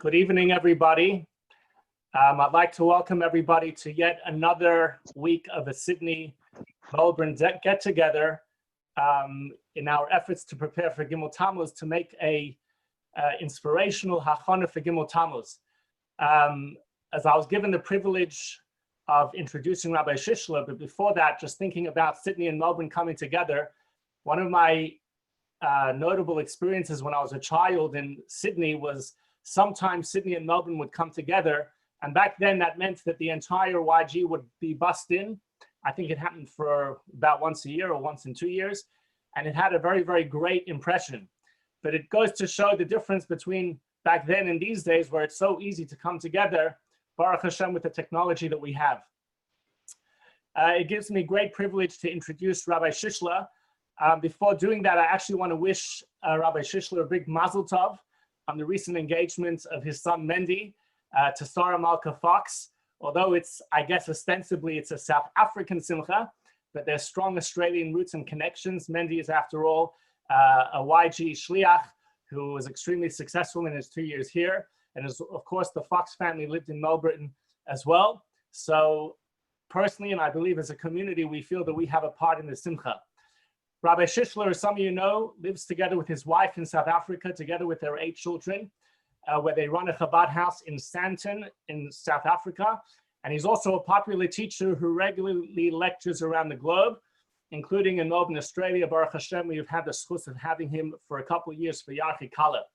Good evening, everybody. I'd like to welcome everybody to yet another week of a Sydney Melbourne get-together in our efforts to prepare for Gimel Tammuz, to make a inspirational Hachono for Gimel Tammuz. As I was given the privilege of introducing Rabbi Shishler, but before that, just thinking about Sydney and Melbourne coming together, one of my notable experiences when I was a child in Sydney was sometimes Sydney and Melbourne would come together. And back then that meant that the entire YG would be bussed in. I think it happened for about once a year or once in 2 years. And it had a very, very great impression. But it goes to show the difference between back then and these days, where it's so easy to come together, Baruch Hashem, with the technology that we have. It gives me great privilege to introduce Rabbi Shishler. Before doing that, I actually want to wish Rabbi Shishler a big mazel tov on the recent engagement of his son Mendy to Sarah Malka Fox. Although it's, I guess, ostensibly it's a South African simcha, but there's strong Australian roots and connections. Mendy is, after all, a YG shliach who was extremely successful in his 2 years here. And of course, the Fox family lived in Melbourne as well. So personally, and I believe as a community, we feel that we have a part in the simcha. Rabbi Shishler, as some of you know, lives together with his wife in South Africa, together with their 8 children, where they run a Chabad house in Sandton in South Africa. And he's also a popular teacher who regularly lectures around the globe, including in Melbourne, Australia. Baruch Hashem, we've had the schus of having him for a couple of years for Yarchi Kala.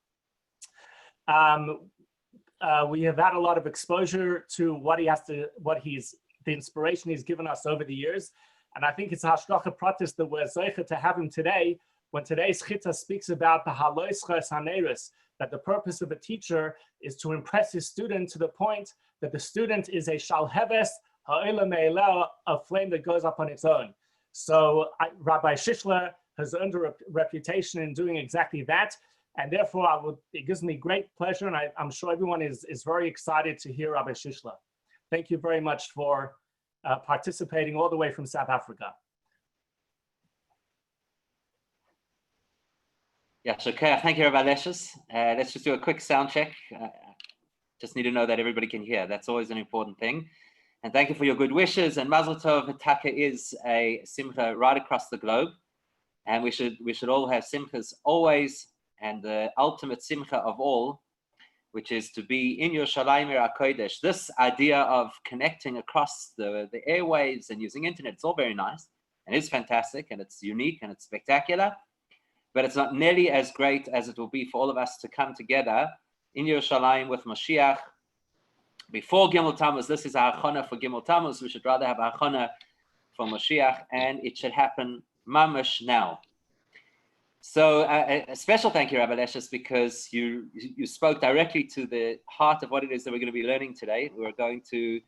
We have had a lot of exposure to the inspiration he's given us over the years. And I think it's a hashgacha pratis that we're zeicha to have him today, when today's chita speaks about the haloisches haneris, that the purpose of a teacher is to impress his student to the point that the student is a shalheves ha'olam me'eleh, a flame that goes up on its own. So Rabbi Shishler has earned a reputation in doing exactly that. And therefore, it gives me great pleasure, and I'm sure everyone is very excited to hear Rabbi Shishler. Thank you very much for participating all the way from South Africa. Yes, okay. Thank you, Rabbi Leshus. Let's just do a quick sound check. Just need to know that everybody can hear. That's always an important thing. And thank you for your good wishes. And Mazel Tov, Taka is a simcha right across the globe. And we should all have simchas always. And the ultimate simcha of all, which is to be in Yerushalayim HaKodesh. This idea of connecting across the airwaves and using internet, it's all very nice. And it's fantastic, and it's unique, and it's spectacular. But it's not nearly as great as it will be for all of us to come together in Yerushalayim with Mashiach before Gimel Tammuz. This is a Hachono for Gimel Tammuz. We should rather have a Hachono for Mashiach, and it should happen mamash now. So a special thank you, Rabbi Leshus, because you spoke directly to the heart of what it is that we're going to be learning today. We're going to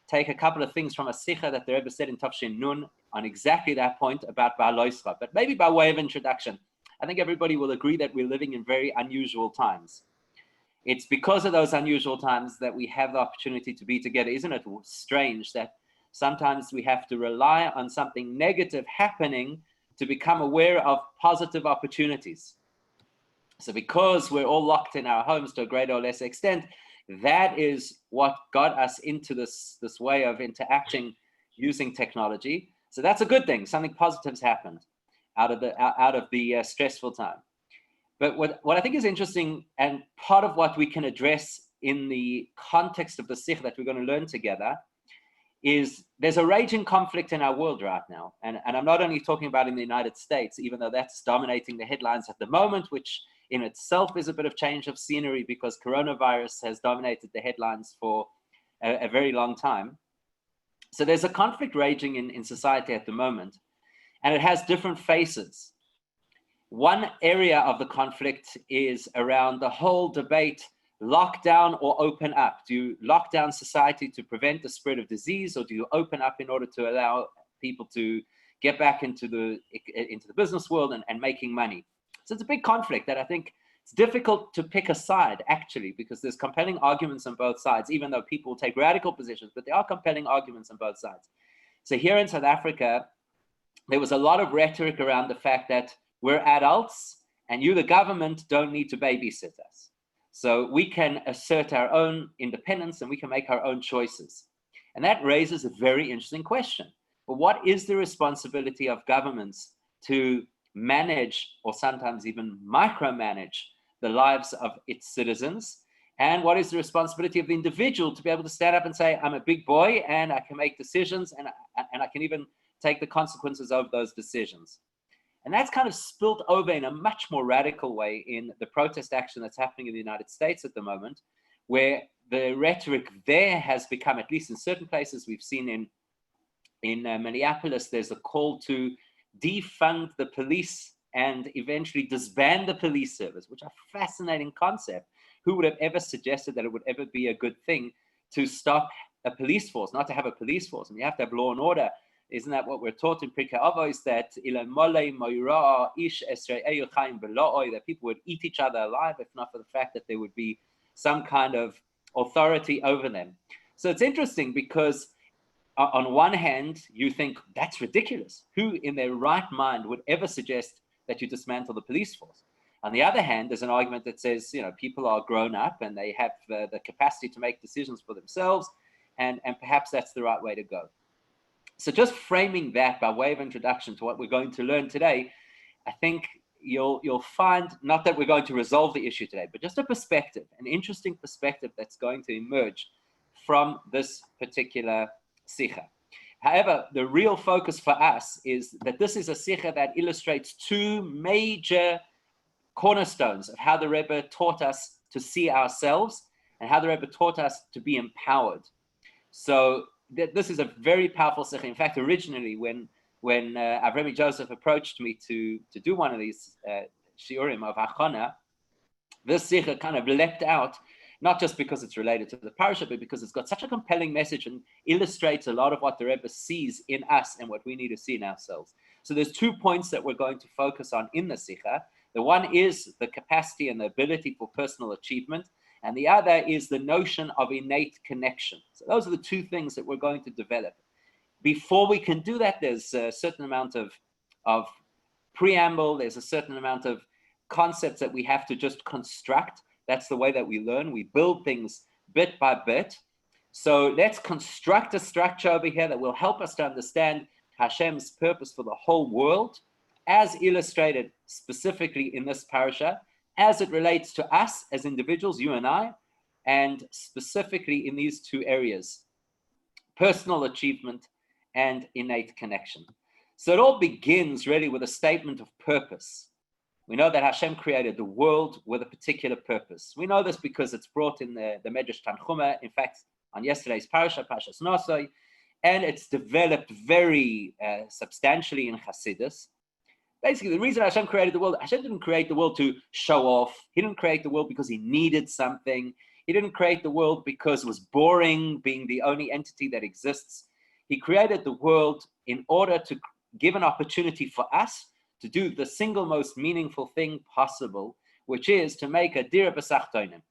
take a couple of things from a sikha that the Rebbe said in Tafshin Nun on exactly that point about Ba'aloisra, but maybe by way of introduction. I think everybody will agree that we're living in very unusual times. It's because of those unusual times that we have the opportunity to be together. Isn't it strange that sometimes we have to rely on something negative happening to become aware of positive opportunities? So because we're all locked in our homes to a greater or lesser extent, that is what got us into this way of interacting using technology. So that's a good thing. Something positive's happened out of the stressful time. But what I think is interesting, and part of what we can address in the context of the sikh that we're going to learn together, is there's a raging conflict in our world right now. And I'm not only talking about in the United States, even though that's dominating the headlines at the moment, which in itself is a bit of change of scenery because coronavirus has dominated the headlines for a very long time. So there's a conflict raging in society at the moment, and it has different faces. One area of the conflict is around the whole debate, lockdown or open up. Do you lock down society to prevent the spread of disease, or do you open up in order to allow people to get back into the business world and making money? So it's a big conflict that I think it's difficult to pick a side, actually, because there's compelling arguments on both sides, even though people take radical positions, but there are compelling arguments on both sides. So here in South Africa, there was a lot of rhetoric around the fact that we're adults and you, the government, don't need to babysit us. So we can assert our own independence and we can make our own choices. And that raises a very interesting question. But what is the responsibility of governments to manage, or sometimes even micromanage, the lives of its citizens? And what is the responsibility of the individual to be able to stand up and say, I'm a big boy and I can make decisions and I can even take the consequences of those decisions? And that's kind of spilled over in a much more radical way in the protest action that's happening in the United States at the moment, where the rhetoric there has become, at least in certain places we've seen in Minneapolis, there's a call to defund the police and eventually disband the police service, which are a fascinating concept. Who would have ever suggested that it would ever be a good thing to stop a police force, not to have a police force? And you have to have law and order. Isn't that what we're taught in Pirkei Avos, is that that people would eat each other alive if not for the fact that there would be some kind of authority over them? So it's interesting because on one hand, you think that's ridiculous. Who in their right mind would ever suggest that you dismantle the police force? On the other hand, there's an argument that says, people are grown up and they have the capacity to make decisions for themselves, and perhaps that's the right way to go. So just framing that by way of introduction to what we're going to learn today, I think you'll find, not that we're going to resolve the issue today, but just a perspective, an interesting perspective that's going to emerge from this particular sikha. However, the real focus for us is that this is a sikha that illustrates two major cornerstones of how the Rebbe taught us to see ourselves and how the Rebbe taught us to be empowered. So this is a very powerful sikha. In fact, originally when Rabbi Joseph approached me to do one of these shiurim of Hachono, this sikha kind of leapt out, not just because it's related to the parasha, but because it's got such a compelling message and illustrates a lot of what the Rebbe sees in us and what we need to see in ourselves. So there's 2 points that we're going to focus on in the sikha. The one is the capacity and the ability for personal achievement, and the other is the notion of innate connection. So those are the 2 things that we're going to develop. Before we can do that, there's a certain amount of preamble, there's a certain amount of concepts that we have to just construct. That's the way that we learn. We build things bit by bit. So let's construct a structure over here that will help us to understand Hashem's purpose for the whole world, as illustrated specifically in this parasha, as it relates to us as individuals, you and I, and specifically in these 2 areas, personal achievement and innate connection. So it all begins really with a statement of purpose. We know that Hashem created the world with a particular purpose. We know this because it's brought in the Medrash Tanchuma, in fact, on yesterday's parasha, Parashas Nosoi, and it's developed very substantially in Hasidus. Basically, the reason Hashem created the world, Hashem didn't create the world to show off. He didn't create the world because he needed something. He didn't create the world because it was boring being the only entity that exists. He created the world in order to give an opportunity for us to do the single most meaningful thing possible, which is to make a dira b'sachtonim.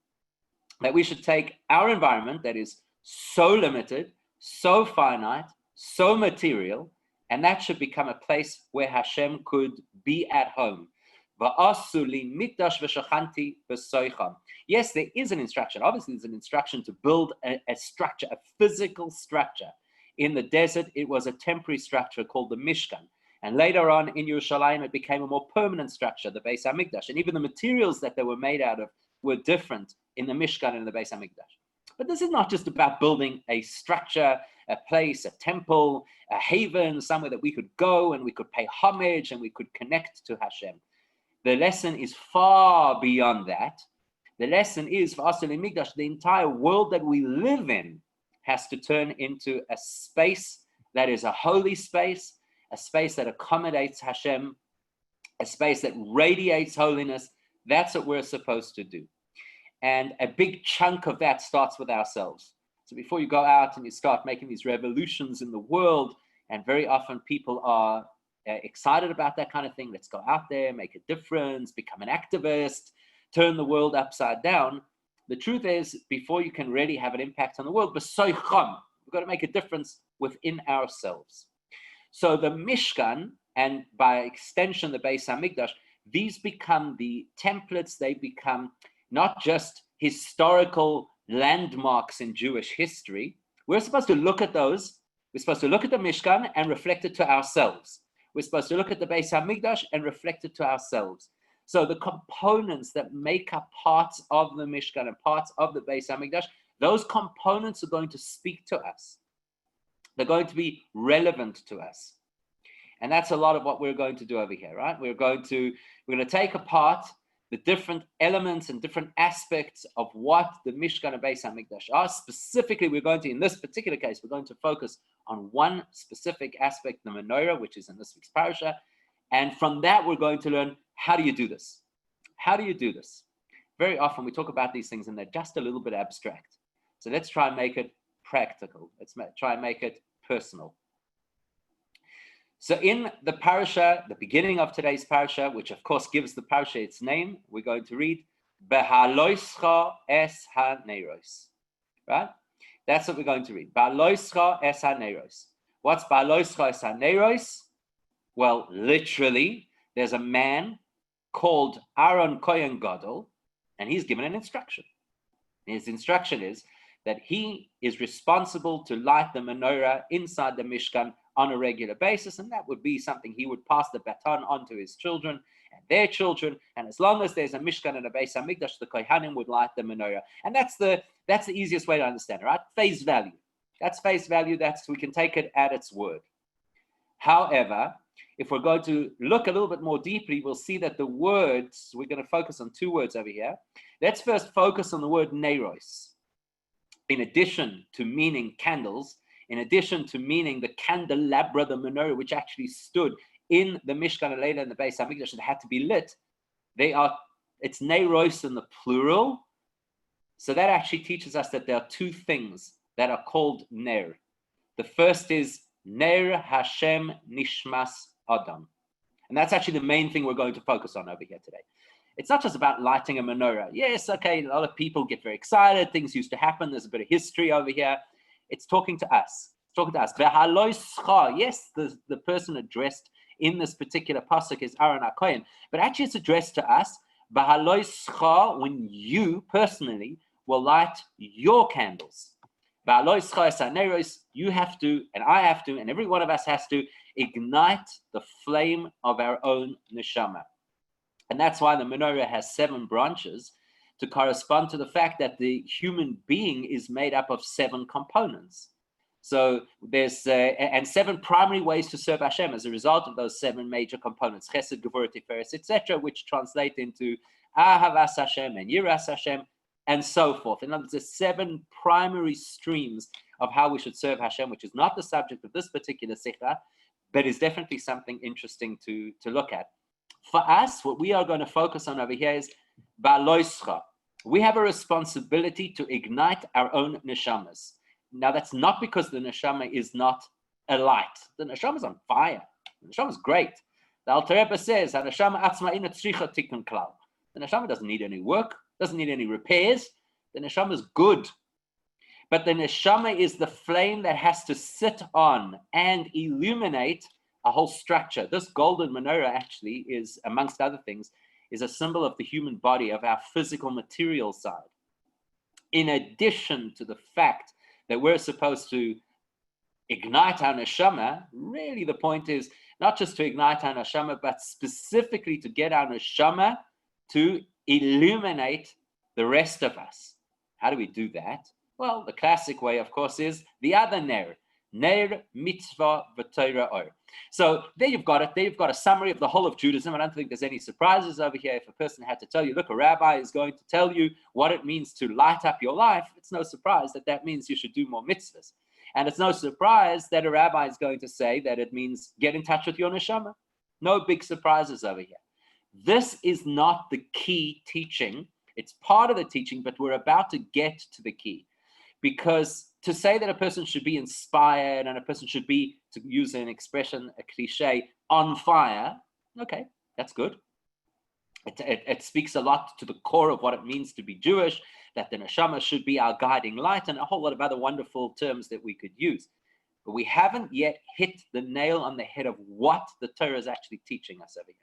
That we should take our environment that is so limited, so finite, so material, and that should become a place where Hashem could be at home. Yes, there is an instruction. Obviously, there's an instruction to build a structure, a physical structure. In the desert, it was a temporary structure called the Mishkan. And later on in Yerushalayim, it became a more permanent structure, the Beis HaMikdash. And even the materials that they were made out of were different in the Mishkan and the Beis HaMikdash. But this is not just about building a structure, a place, a temple, a haven, somewhere that we could go and we could pay homage and we could connect to Hashem. The lesson is far beyond that. The lesson is, for us in Mikdash, the entire world that we live in has to turn into a space that is a holy space, a space that accommodates Hashem, a space that radiates holiness. That's what we're supposed to do. And a big chunk of that starts with ourselves. So before you go out and you start making these revolutions in the world, and very often people are excited about that kind of thing, let's go out there, make a difference, become an activist, turn the world upside down. The truth is, before you can really have an impact on the world, we've got to make a difference within ourselves. So the Mishkan, and by extension the Beis HaMikdash, these become the templates. They become not just historical landmarks in Jewish history, we're supposed to look at those. We're supposed to look at the Mishkan and reflect it to ourselves. We're supposed to look at the Beis HaMikdash and reflect it to ourselves. So the components that make up parts of the Mishkan and parts of the Beis HaMikdash, those components are going to speak to us. They're going to be relevant to us. And that's a lot of what we're going to do over here, right? We're going to take apart the different elements and different aspects of what the Mishkan and Beis HaMikdash are. Specifically, we're going to, in this particular case, we're going to focus on one specific aspect, the menorah, which is in this week's parasha. And from that, we're going to learn, how do you do this? How do you do this? Very often we talk about these things and they're just a little bit abstract. So let's try and make it practical. Let's try and make it personal. So in the parasha, the beginning of today's parasha, which of course gives the parasha its name, we're going to read, Behaloischa es ha-neiros. Right? That's what we're going to read. Behaloischa es ha-neiros. What's Behaloischa es ha-neiros? Well, literally, there's a man called Aaron Kohen Gadol, and he's given an instruction. His instruction is that he is responsible to light the menorah inside the Mishkan on a regular basis, and that would be something he would pass the baton on to his children and their children, and as long as there's a Mishkan and a Beis HaMikdash, the Kohanim would light the menorah. And that's the easiest way to understand it, right? Face value. That's face value. We can take it at its word. However, if we're going to look a little bit more deeply, we'll see that the words, we're going to focus on two words over here. Let's first focus on the word neiros. In addition to meaning candles, in addition to meaning the candelabra, the menorah, which actually stood in the Mishkan and later in the Beis HaMikdash that had to be lit, it's neiros in the plural. So that actually teaches us that there are two things that are called ner. The first is ner Hashem nishmas Adam. And that's actually the main thing we're going to focus on over here today. It's not just about lighting a menorah. Yes, okay, a lot of people get very excited. Things used to happen. There's a bit of history over here. It's talking to us. It's talking to us. Yes, the person addressed in this particular pasuk is Aaron HaKohen, but actually it's addressed to us. When you personally will light your candles. You have to, and I have to, and every one of us has to ignite the flame of our own neshama. And that's why the menorah has 7 branches to correspond to the fact that the human being is made up of 7 components. So there's and 7 primary ways to serve Hashem as a result of those 7 major components, Chesed, Gevurah, Tiferes, etc., which translate into Ahavas Hashem and Yiras Hashem, and so forth. In other words, there's 7 primary streams of how we should serve Hashem, which is not the subject of this particular sikha, but is definitely something interesting to look at. For us, what we are going to focus on over here is Ba'aloischa. We have a responsibility to ignite our own neshamas. Now, that's not because the neshama is not a light. The neshama is on fire. The neshama is great. The Alter Rebbe says, the neshama doesn't need any work, doesn't need any repairs. The neshama is good. But the neshama is the flame that has to sit on and illuminate a whole structure. This golden menorah actually is, amongst other things, is a symbol of the human body, of our physical material side. In addition to the fact that we're supposed to ignite our neshama, really the point is not just to ignite our neshama, but specifically to get our neshama to illuminate the rest of us. How do we do that? Well, the classic way, of course, is the other ner. Ner, mitzvah, v'torah or. So there you've got it. There you've got a summary of the whole of Judaism. I don't think there's any surprises over here. If a person had to tell you, look, a rabbi is going to tell you what it means to light up your life, it's no surprise that that means you should do more mitzvahs. And it's no surprise that a rabbi is going to say that it means get in touch with your neshama. No big surprises over here. This is not the key teaching. It's part of the teaching, but we're about to get to the key. Because to say that a person should be inspired and a person should be, to use an expression, a cliche, on fire, okay, that's good. It speaks a lot to the core of what it means to be Jewish, that the neshama should be our guiding light, and a whole lot of other wonderful terms that we could use. But we haven't yet hit the nail on the head of what the Torah is actually teaching us over here.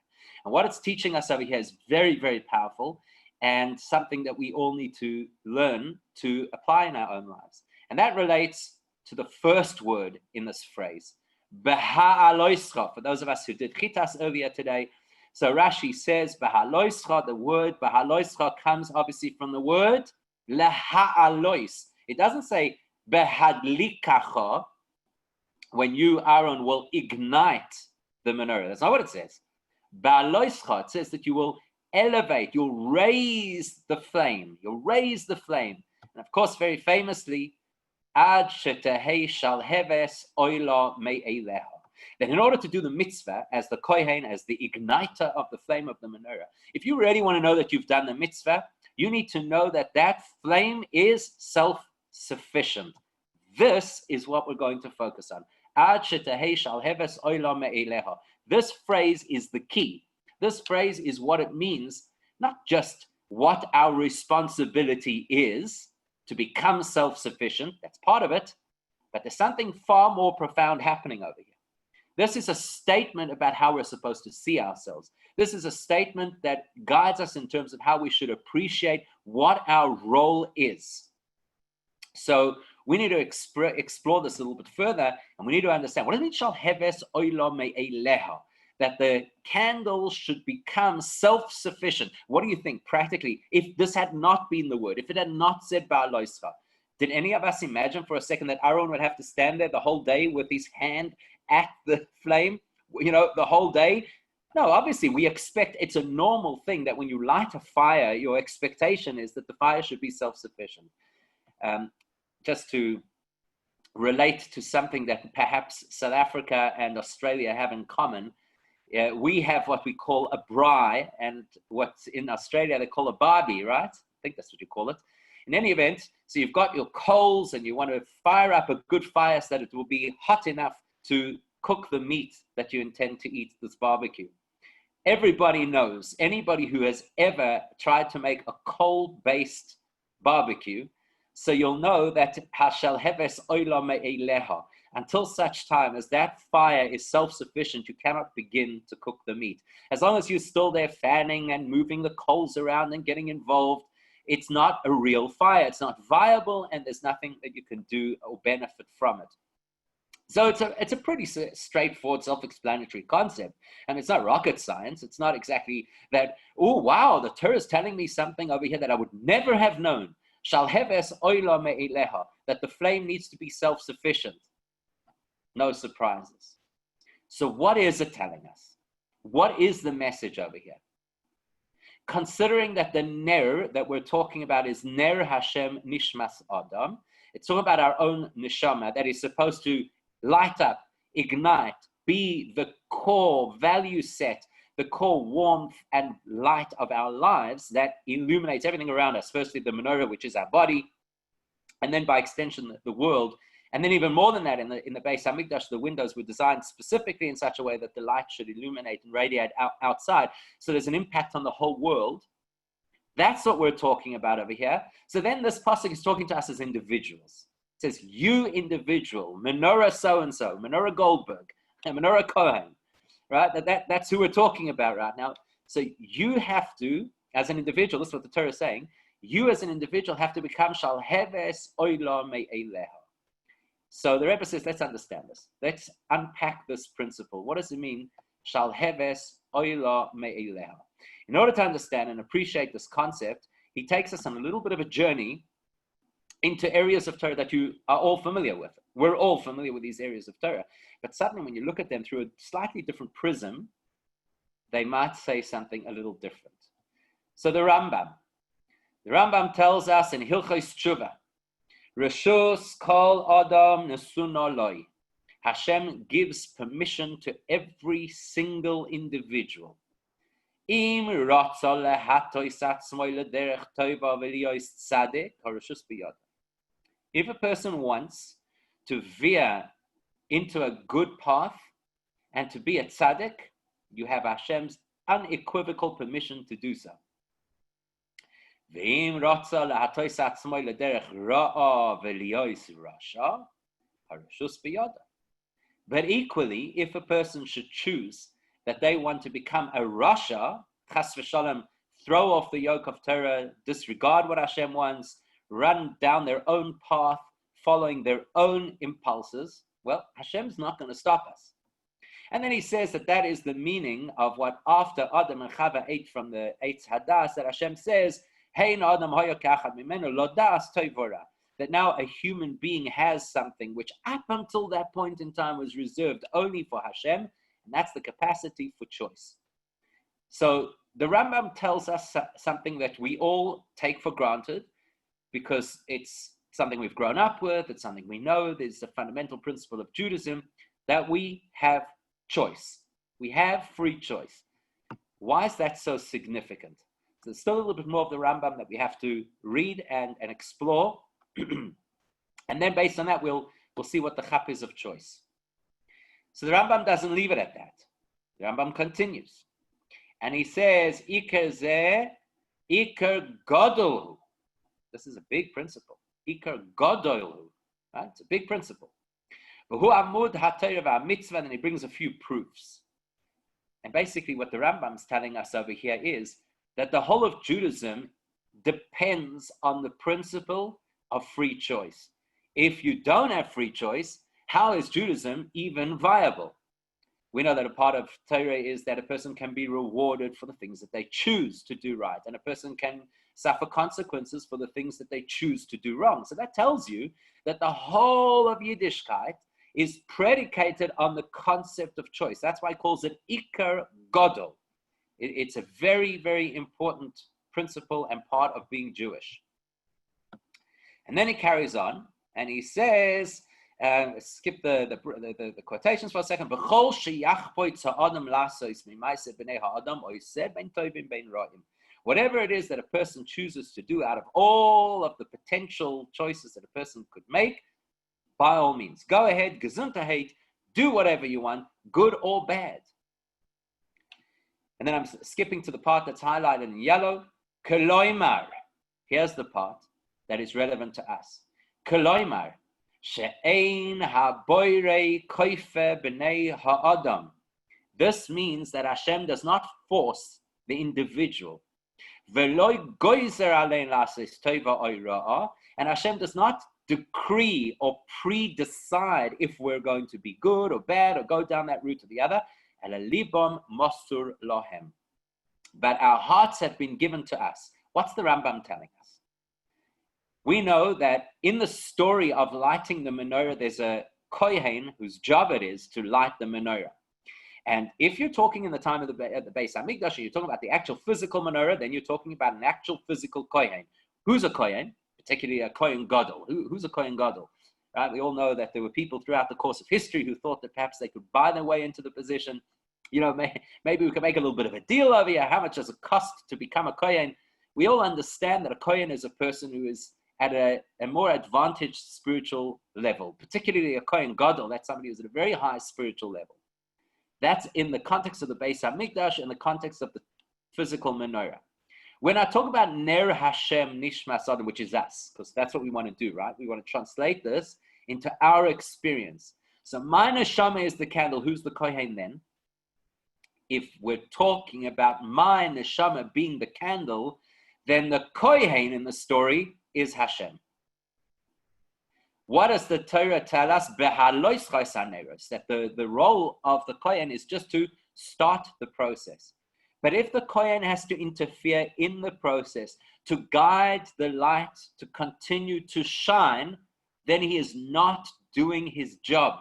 And what it's teaching us over here is very, very powerful. and something that we all need to learn to apply in our own lives. And that relates to the first word in this phrase, Beha'aloischa. For those of us who did Chitas earlier today, so Rashi says, Beha'aloischa, the word Beha'aloischa comes obviously from the word Leha'alois. It doesn't say Behadlikacha, when you, Aaron, will ignite the menorah. That's not what it says. Beha'aloischa, it says that you will elevate, you'll raise the flame. You'll raise the flame. And of course, very famously, Ad shetehei shal heves oila me'eleha. That in order to do the mitzvah as the kohen, as the igniter of the flame of the menorah, if you really want to know that you've done the mitzvah, you need to know that that flame is self-sufficient. This is what we're going to focus on. Ad shetehei shal heves oila me'eleha. This phrase is the key. This phrase is what it means, not just what our responsibility is to become self-sufficient, that's part of it, but there's something far more profound happening over here. This is a statement about how we're supposed to see ourselves. This is a statement that guides us in terms of how we should appreciate what our role is. So we need to explore this a little bit further, and we need to understand, what does it mean, shal heves oila me'eleha? That the candle should become self-sufficient. What do you think practically? If this had not been the word, if it had not said Ba'aloischa, did any of us imagine for a second that Aaron would have to stand there the whole day with his hand at the flame, the whole day? No, obviously we expect, it's a normal thing that when you light a fire, your expectation is that the fire should be self-sufficient. Just to relate to something that perhaps South Africa and Australia have in common, we have what we call a braai, and what's in Australia they call a barbie, right? I think that's what you call it. In any event, so you've got your coals and you want to fire up a good fire so that it will be hot enough to cook the meat that you intend to eat, this barbecue. Everybody knows, anybody who has ever tried to make a coal-based barbecue, so you'll know that hashal heves oila me'eleha. Until such time as that fire is self-sufficient, you cannot begin to cook the meat. As long as you're still there fanning and moving the coals around and getting involved, it's not a real fire. It's not viable, and there's nothing that you can do or benefit from it. So it's a pretty straightforward, self-explanatory concept. And it's not rocket science. It's not exactly that, oh, wow, the Torah is telling me something over here that I would never have known. Shal heves oila me'eleha, that the flame needs to be self-sufficient. No surprises. So what is it telling us? What is the message over here? Considering that the ner that we're talking about is ner Hashem nishmas Adam, it's talking about our own neshama that is supposed to light up, ignite, be the core value set, the core warmth and light of our lives that illuminates everything around us. Firstly, the menorah, which is our body, and then by extension, the world. And then even more than that, in the Beis Hamikdash, the windows were designed specifically in such a way that the light should illuminate and radiate outside. So there's an impact on the whole world. That's what we're talking about over here. So then this pasuk is talking to us as individuals. It says, you individual, menorah so-and-so, menorah Goldberg, and menorah Cohen, right? That's who we're talking about right now. So you have to, as an individual, this is what the Torah is saying, you as an individual have to become shal heves oila me'eleha. So the Rebbe says, let's understand this. Let's unpack this principle. What does it mean? Shal heves oila me'eleha. In order to understand and appreciate this concept, he takes us on a little bit of a journey into areas of Torah that you are all familiar with. We're all familiar with these areas of Torah. But suddenly when you look at them through a slightly different prism, they might say something a little different. So the Rambam tells us in Hilchos Tshuva, Reshus kol adam nesuno loi. Hashem gives permission to every single individual. Im ratza lehatois atzmoi lederech tova v'liyos tzaddik hareshus biyad. If a person wants to veer into a good path and to be a tzaddik, you have Hashem's unequivocal permission to do so. But equally, if a person should choose that they want to become a rasha, chas v'shalom, throw off the yoke of Torah, disregard what Hashem wants, run down their own path, following their own impulses, well, Hashem's not going to stop us. And then he says that is the meaning of what after Adam and Chava ate from the Eitz Hadas, that Hashem says, Hein Adam hoya kachad mimenu lo das toivora, that now a human being has something which up until that point in time was reserved only for Hashem, and that's the capacity for choice. So the Rambam tells us something that we all take for granted because it's something we've grown up with, it's something we know. There's a fundamental principle of Judaism that we have choice. We have free choice. Why is that so significant? So there's still a little bit more of the Rambam that we have to read and explore. And then based on that, we'll see what the chap is of choice. So the Rambam doesn't leave it at that. The Rambam continues. And he says, Iker zeh, Iker godolhu. This is a big principle. Iker godolhu. Right? It's a big principle. V'hu amud ha'torah v'ha'mitzvah, and he brings a few proofs. And basically what the Rambam's telling us over here is that the whole of Judaism depends on the principle of free choice. If you don't have free choice, how is Judaism even viable? We know that a part of Torah is that a person can be rewarded for the things that they choose to do right, and a person can suffer consequences for the things that they choose to do wrong. So that tells you that the whole of Yiddishkeit is predicated on the concept of choice. That's why he calls it Iker Godol. It's a very, very important principle and part of being Jewish. And then he carries on, and he says, skip the quotations for a second. Whatever it is that a person chooses to do out of all of the potential choices that a person could make, by all means, go ahead, gesundheit, do whatever you want, good or bad. And then I'm skipping to the part that's highlighted in yellow. Koloimar. Here's the part that is relevant to us. Koloimar. She'ein ha'boirei koife b'nei ha'adam. This means that Hashem does not force the individual. V'loi goizer alein lasis tova oy ra'a. And Hashem does not decree or pre-decide if we're going to be good or bad or go down that route or the other. Ela libam mostur lohem. But our hearts have been given to us. What's the Rambam telling us? We know that in the story of lighting the menorah, there's a kohen whose job it is to light the menorah. And if you're talking in the time of the Beis Hamikdash, you're talking about the actual physical menorah, then you're talking about an actual physical kohen. Who's a kohen? Particularly a kohen gadol. Who's a kohen gadol? Right? We all know that there were people throughout the course of history who thought that perhaps they could buy their way into the position. You know, maybe we could make a little bit of a deal over here. How much does it cost to become a kohen? We all understand that a kohen is a person who is at a more advantaged spiritual level, particularly a kohen gadol. That's somebody who's at a very high spiritual level. That's in the context of the Beis Hamikdash, in the context of the physical menorah. When I talk about Ner Hashem Nishmas Adam, which is us, because that's what we want to do, right? We want to translate this into our experience. So my neshama is the candle. Who's the kohen then? If we're talking about my neshama being the candle, then the kohen in the story is Hashem. What does the Torah tell us? That the role of the kohen is just to start the process. But if the kohen has to interfere in the process to guide the light to continue to shine, then he is not doing his job.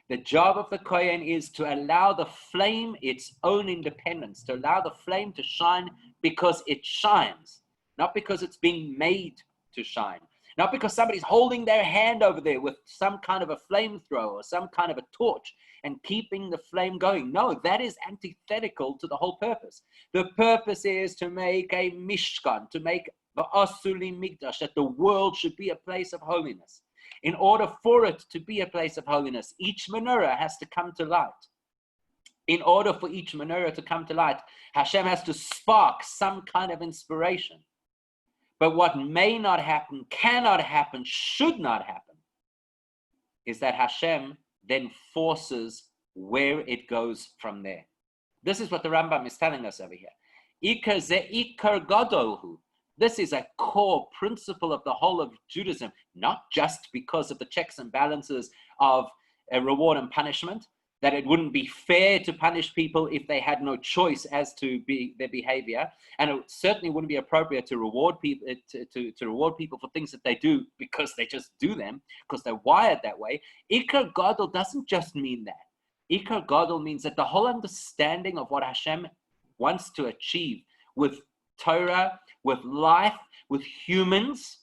The job of the kohen is to allow the flame its own independence, to allow the flame to shine because it shines, not because it's being made to shine, not because somebody's holding their hand over there with some kind of a flamethrower or some kind of a torch and keeping the flame going. No, that is antithetical to the whole purpose. The purpose is to make a mishkan, to make the asuli mikdash, that the world should be a place of holiness. In order for it to be a place of holiness, each menorah has to come to light. In order for each menorah to come to light, Hashem has to spark some kind of inspiration. But what may not happen, cannot happen, should not happen, is that Hashem then forces where it goes from there. This is what the Rambam is telling us over here. Ikar ze ikar gadolhu. This is a core principle of the whole of Judaism, not just because of the checks and balances of a reward and punishment, that it wouldn't be fair to punish people if they had no choice as to their behavior, and it certainly wouldn't be appropriate to reward people to reward people for things that they do because they just do them, because they're wired that way. Ikar Gadol doesn't just mean that. Ikar Gadol means that the whole understanding of what Hashem wants to achieve with Torah, with life, with humans,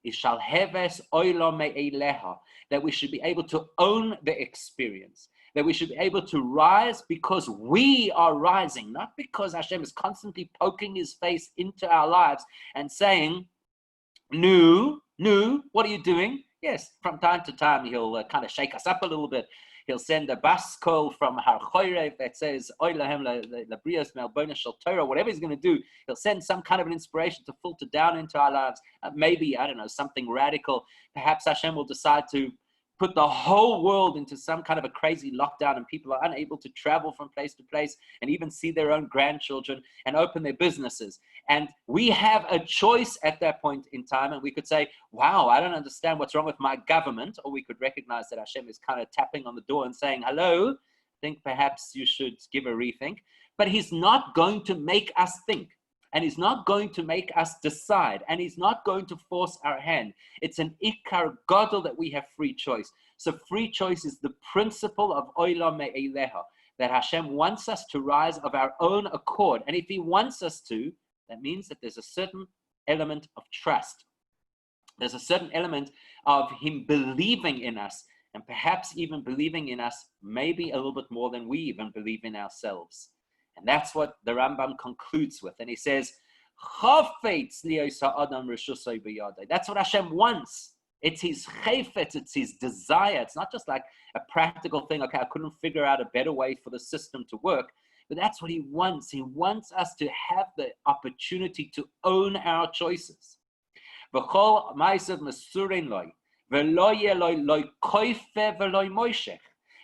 is shalheves oilo me'eleha, that we should be able to own the experience, that we should be able to rise because we are rising, not because Hashem is constantly poking his face into our lives and saying, "No, what are you doing?" Yes, from time to time, he'll kind of shake us up a little bit. He'll send a bas kol from Har Chorev that says, Oy lahem labrios me'albona shel Torah, whatever he's going to do, he'll send some kind of an inspiration to filter down into our lives. Maybe, I don't know, something radical. Perhaps Hashem will decide to put the whole world into some kind of a crazy lockdown and people are unable to travel from place to place and even see their own grandchildren and open their businesses. And we have a choice at that point in time, and we could say, wow, I don't understand what's wrong with my government. Or we could recognize that Hashem is kind of tapping on the door and saying, hello, I think perhaps you should give a rethink. But he's not going to make us think. And he's not going to make us decide, and he's not going to force our hand. It's an ikar gadol that we have free choice. So free choice is the principle of oila me'eleha, that Hashem wants us to rise of our own accord. And if he wants us to, that means that there's a certain element of trust. There's a certain element of him believing in us, and perhaps even believing in us maybe a little bit more than we even believe in ourselves. And that's what the Rambam concludes with. And he says, that's what Hashem wants. It's his chayfetz, it's his desire. It's not just like a practical thing. Okay, I couldn't figure out a better way for the system to work. But that's what he wants. He wants us to have the opportunity to own our choices.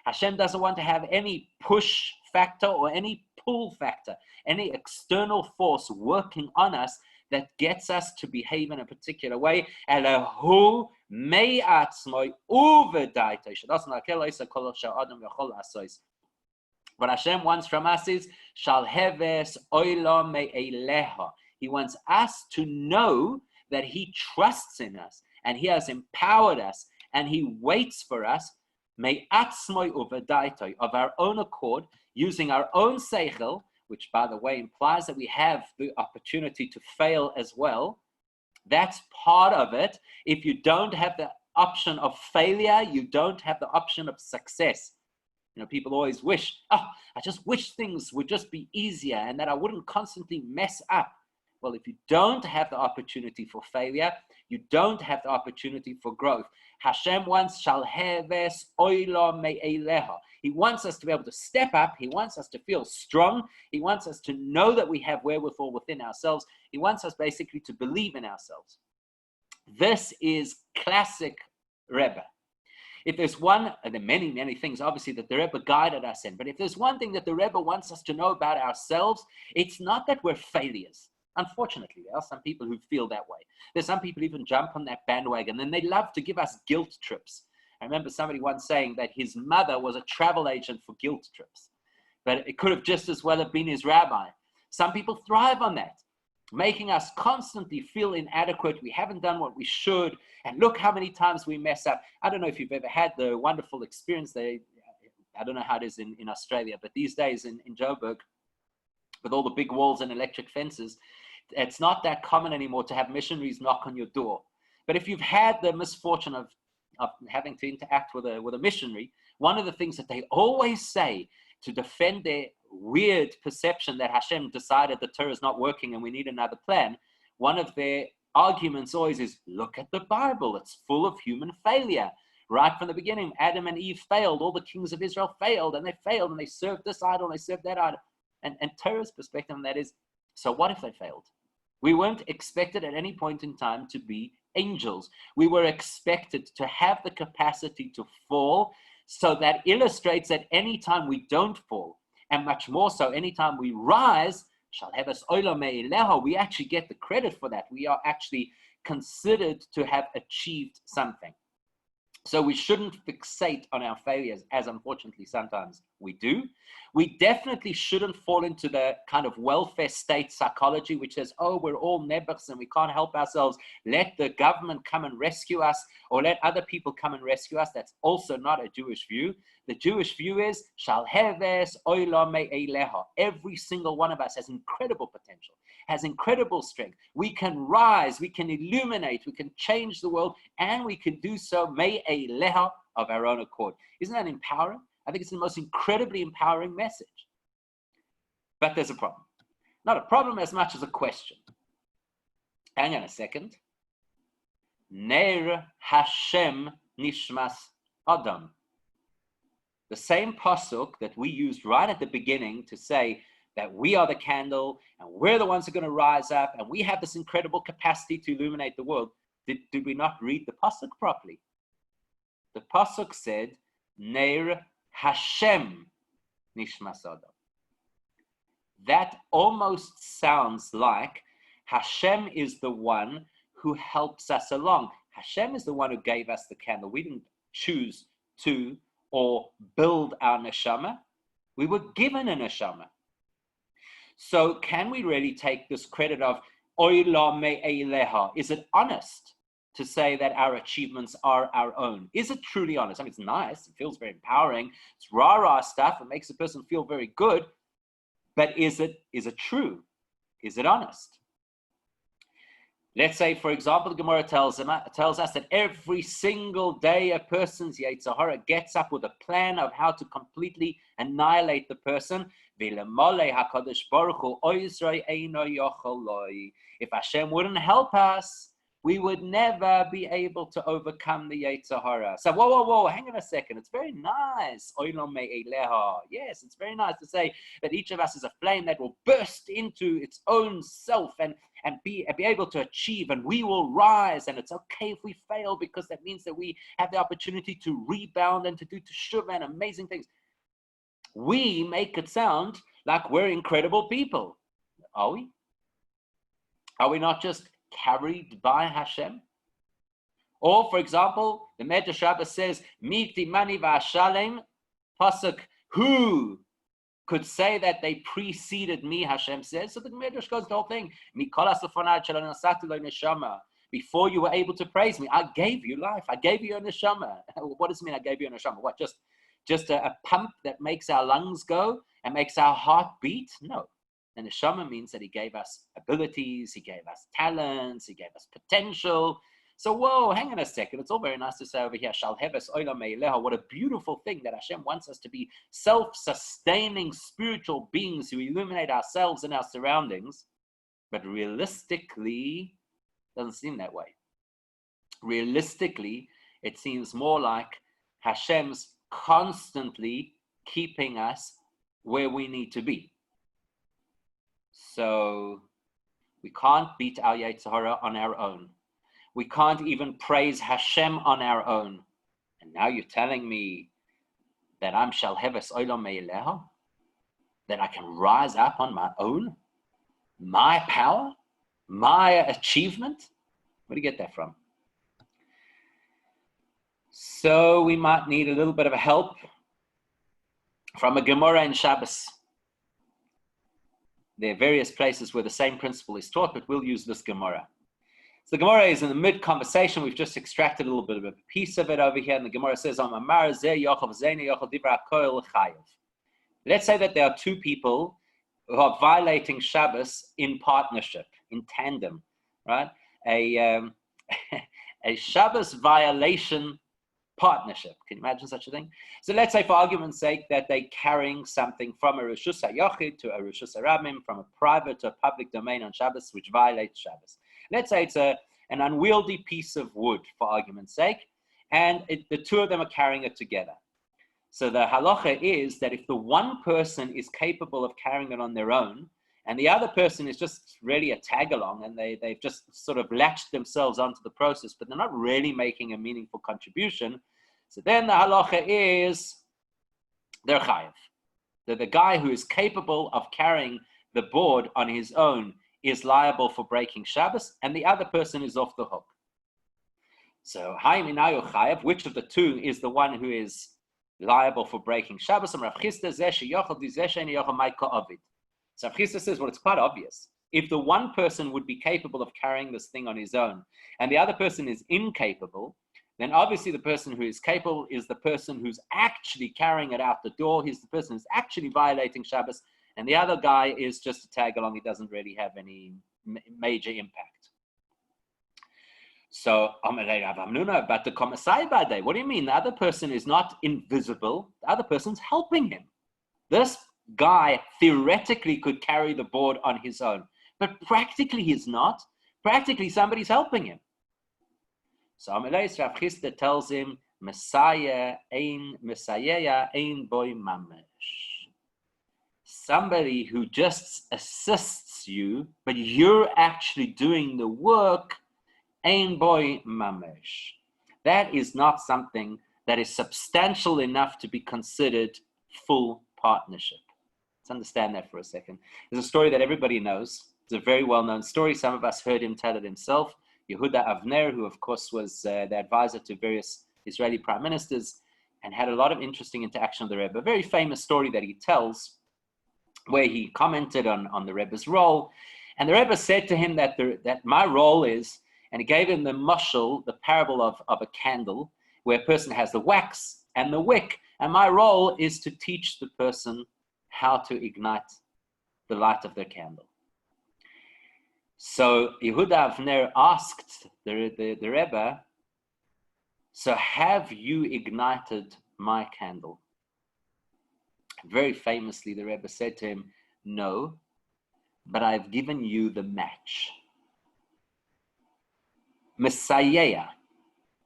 Hashem doesn't want to have any push factor or any pull factor, any external force working on us that gets us to behave in a particular way. What Hashem wants from us is shalheves oila me'eleha. He wants us to know that he trusts in us and he has empowered us and he waits for us of our own accord, using our own seichel, which by the way implies that we have the opportunity to fail as well. That's part of it. If you don't have the option of failure, you don't have the option of success. You know, people always wish, I just wish things would just be easier and that I wouldn't constantly mess up. Well, if you don't have the opportunity for failure, you don't have the opportunity for growth. Hashem wants shalheves oila me'eleha. He wants us to be able to step up. He wants us to feel strong. He wants us to know that we have wherewithal within ourselves. He wants us basically to believe in ourselves. This is classic Rebbe. If there's one, and there are many, many things obviously that the Rebbe guided us in, but if there's one thing that the Rebbe wants us to know about ourselves, it's not that we're failures. Unfortunately, there are some people who feel that way. There's some people even jump on that bandwagon and they love to give us guilt trips. I remember somebody once saying that his mother was a travel agent for guilt trips, but it could have just as well have been his rabbi. Some people thrive on that, making us constantly feel inadequate. We haven't done what we should. And look how many times we mess up. I don't know if you've ever had the wonderful experience there. I don't know how it is in Australia, but these days in Joberg, with all the big walls and electric fences, it's not that common anymore to have missionaries knock on your door. But if you've had the misfortune of having to interact with a missionary, one of the things that they always say to defend their weird perception that Hashem decided the Torah is not working and we need another plan, one of their arguments always is, look at the Bible, it's full of human failure. Right from the beginning, Adam and Eve failed, all the kings of Israel failed, and they served this idol, and they served that idol. And Torah's perspective on that is, so what if they failed? We weren't expected at any point in time to be angels. We were expected to have the capacity to fall. So that illustrates that any time we don't fall, and much more so anytime we rise, Shalheves olam me'eleha, we actually get the credit for that. We are actually considered to have achieved something. So we shouldn't fixate on our failures, as unfortunately sometimes we do. We definitely shouldn't fall into the kind of welfare state psychology, which says, oh, we're all nebuchs and we can't help ourselves. Let the government come and rescue us, or let other people come and rescue us. That's also not a Jewish view. The Jewish view is, Shalheves olam me'eleha. Every single one of us has incredible potential, has incredible strength. We can rise, we can illuminate, we can change the world, and we can do so me'eleha, of our own accord. Isn't that empowering? I think it's the most incredibly empowering message. But there's a problem. Not a problem as much as a question. Hang on a second. Ner Hashem nishmas Adam. The same pasuk that we used right at the beginning to say that we are the candle and we're the ones who are going to rise up and we have this incredible capacity to illuminate the world. Did we not read the pasuk properly? The pasuk said, Ner Hashem nishmas Adam. That almost sounds like Hashem is the one who helps us along. Hashem is the one who gave us the candle. We didn't choose to or build our neshama. We were given a neshama. So can we really take this credit of Oila me'eleha? Is it honest to say that our achievements are our own? Is it truly honest? I mean, it's nice. It feels very empowering. It's rah-rah stuff. It makes a person feel very good. But is it true? Is it honest? Let's say, for example, the Gemara tells us that every single day a person's Yetzer Hara gets up with a plan of how to completely annihilate the person. If Hashem wouldn't help us, we would never be able to overcome the Yetzer Hara. So, whoa, hang on a second. It's very nice. Yes, it's very nice to say that each of us is a flame that will burst into its own self and be able to achieve, and we will rise, and it's okay if we fail because that means that we have the opportunity to rebound and to do teshuvah and amazing things. We make it sound like we're incredible people. Are we? Are we not just carried by Hashem? Or, for example, the Medrash Rabbah says, Miti mani v'ashalem, pasuk, who could say that they preceded me, Hashem says. So the Medrash goes the whole thing. Before you were able to praise me, I gave you life. I gave you a neshama. What does it mean I gave you a neshama? What, just a pump that makes our lungs go and makes our heart beat? No. And neshama means that he gave us abilities, he gave us talents, he gave us potential. So, whoa, hang on a second. It's all very nice to say over here, Shalheves olam me'eleha. What a beautiful thing that Hashem wants us to be self-sustaining spiritual beings who illuminate ourselves and our surroundings. But realistically, it doesn't seem that way. Realistically, it seems more like Hashem's constantly keeping us where we need to be. So we can't beat our Yetzer Hara on our own. We can't even praise Hashem on our own. And now you're telling me that I'm Shalheves olam me'eleha? That I can rise up on my own? My power? My achievement? Where do you get that from? So we might need a little bit of help from a Gemara in Shabbos. There are various places where the same principle is taught, but we'll use this Gemara. So the Gemara is in the mid-conversation. We've just extracted a little bit of a piece of it over here. And the Gemara says, let's say that there are two people who are violating Shabbos in partnership, in tandem, right? A Shabbos violation partnership. Can you imagine such a thing? So let's say, for argument's sake, that they're carrying something from a Rishus HaYachid to a Rishus HaRabim, from a private to a public domain on Shabbos, which violates Shabbos. Let's say it's an unwieldy piece of wood, for argument's sake, and the two of them are carrying it together. So the halacha is that if the one person is capable of carrying it on their own, and the other person is just really a tag-along, and they've just sort of latched themselves onto the process, but they're not really making a meaningful contribution, so then the halacha is they're chayiv. The guy who is capable of carrying the board on his own is liable for breaking Shabbos, and the other person is off the hook. So, which of the two is the one who is liable for breaking Shabbos? So Rav Chisda says, well, it's quite obvious. If the one person would be capable of carrying this thing on his own, and the other person is incapable, then obviously the person who is capable is the person who's actually carrying it out the door. He's the person who's actually violating Shabbos, and the other guy is just a tag along. He doesn't really have any major impact. So, but the Komasai, what do you mean? The other person is not invisible. The other person's helping him. This guy theoretically could carry the board on his own, but practically he's not. Practically somebody's helping him. So Rav Chisda tells him, Messiah ein boy mamash. Somebody who just assists you, but you're actually doing the work, ein boy mamash. That is not something that is substantial enough to be considered full partnership. Let's understand that for a second. There's a story that everybody knows. It's a very well-known story. Some of us heard him tell it himself. Yehuda Avner, who of course was the advisor to various Israeli prime ministers and had a lot of interesting interaction with the Rebbe. A very famous story that he tells where he commented on the Rebbe's role. And the Rebbe said to him that my role is, and he gave him the mashal, the parable of a candle, where a person has the wax and the wick. And my role is to teach the person how to ignite the light of their candle. So Yehuda Avner asked the Rebbe, so have you ignited my candle? Very famously, the Rebbe said to him, no, but I've given you the match. Messiah,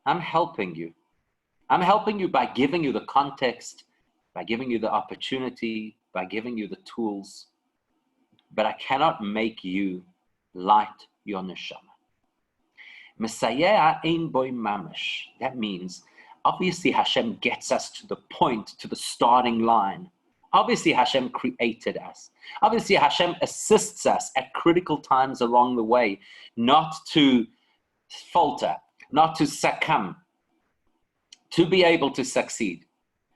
I'm helping you. I'm helping you by giving you the context, by giving you the opportunity, by giving you the tools, but I cannot make you light your neshama. Messiah ein boy mamash. That means, obviously Hashem gets us to the point, to the starting line. Obviously Hashem created us. Obviously Hashem assists us at critical times along the way, not to falter, not to succumb, to be able to succeed.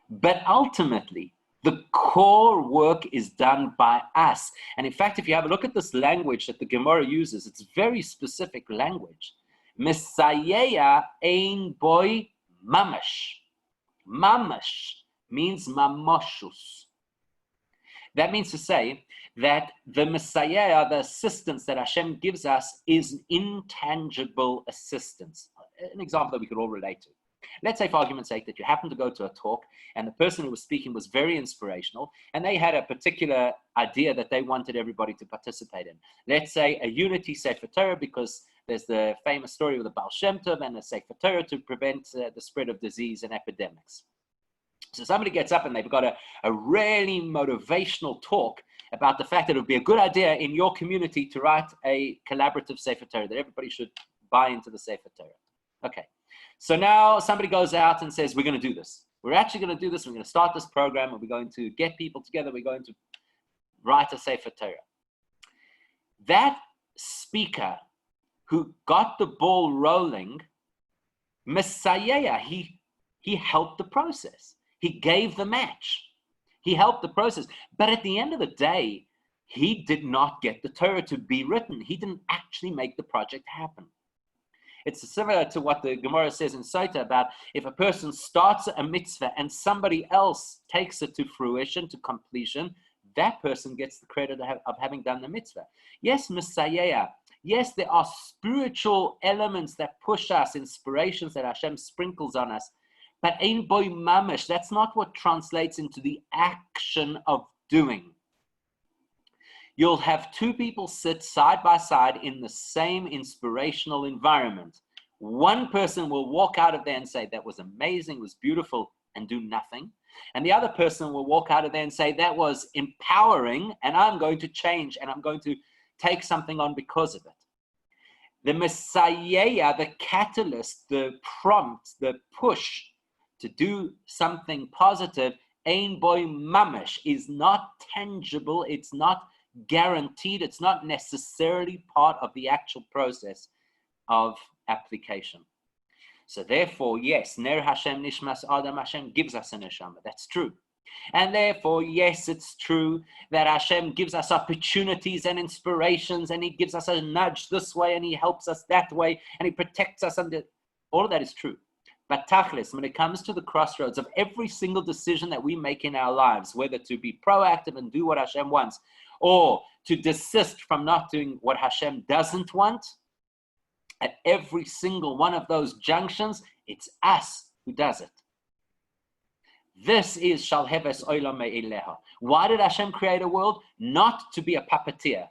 But ultimately, the core work is done by us. And in fact, if you have a look at this language that the Gemara uses, it's very specific language. Messiah ein boy mamash. Mamash means mamoshus. That means to say that the Messiah, the assistance that Hashem gives us, is an intangible assistance. An example that we could all relate to. Let's say, for argument's sake, that you happen to go to a talk and the person who was speaking was very inspirational and they had a particular idea that they wanted everybody to participate in. Let's say a unity Sefer Torah, because there's the famous story of the Baal Shem Tov and the Sefer Torah to prevent the spread of disease and epidemics. So somebody gets up and they've got a really motivational talk about the fact that it would be a good idea in your community to write a collaborative Sefer Torah, that everybody should buy into the Sefer Torah. Okay. So now somebody goes out and says, we're going to do this. We're actually going to do this. We're going to start this program and we're going to get people together. We're going to write a Sefer Torah. That speaker who got the ball rolling, Messiah, he helped the process. He gave the match. He helped the process. But at the end of the day, he did not get the Torah to be written. He didn't actually make the project happen. It's similar to what the Gemara says in Sota about if a person starts a mitzvah and somebody else takes it to fruition, to completion, that person gets the credit of having done the mitzvah. Yes, Messiah. Yes, there are spiritual elements that push us, inspirations that Hashem sprinkles on us. But ein boy mamash, that's not what translates into the action of doing. You'll have two people sit side by side in the same inspirational environment. One person will walk out of there and say, that was amazing, was beautiful, and do nothing. And the other person will walk out of there and say, that was empowering, and I'm going to change, and I'm going to take something on because of it. The Messiah, the catalyst, the prompt, the push to do something positive, ein boy mamash, is not tangible, it's not guaranteed. It's not necessarily part of the actual process of application. So therefore, yes, Ner Hashem Nishmas Adam, Hashem gives us a neshama. That's true. And therefore, yes, it's true that Hashem gives us opportunities and inspirations, and he gives us a nudge this way, and he helps us that way, and he protects us under. All of that is true. But tachlis, when it comes to the crossroads of every single decision that we make in our lives, whether to be proactive and do what Hashem wants, or to desist from not doing what Hashem doesn't want, at every single one of those junctions, it's us who does it. This is Shalheves Olam Me'eleha. Why did Hashem create a world? Not to be a puppeteer,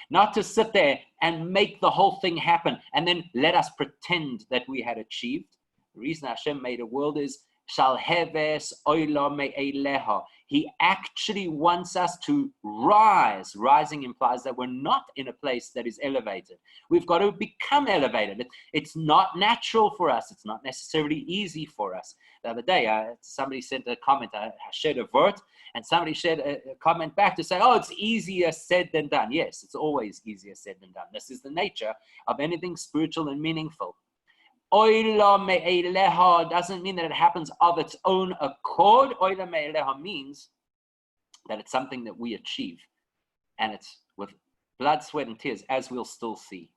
not to sit there and make the whole thing happen and then let us pretend that we had achieved. The reason Hashem made a world is Shalheves Olam Me'eleha. He actually wants us to rise. Rising implies that we're not in a place that is elevated. We've got to become elevated. It's not natural for us. It's not necessarily easy for us. The other day, somebody sent a comment, I shared a word, and somebody shared a comment back to say, oh, it's easier said than done. Yes, it's always easier said than done. This is the nature of anything spiritual and meaningful. Oila me'eleha doesn't mean that it happens of its own accord. Oila me'eleha means that it's something that we achieve. And it's with blood, sweat, and tears, as we'll still see.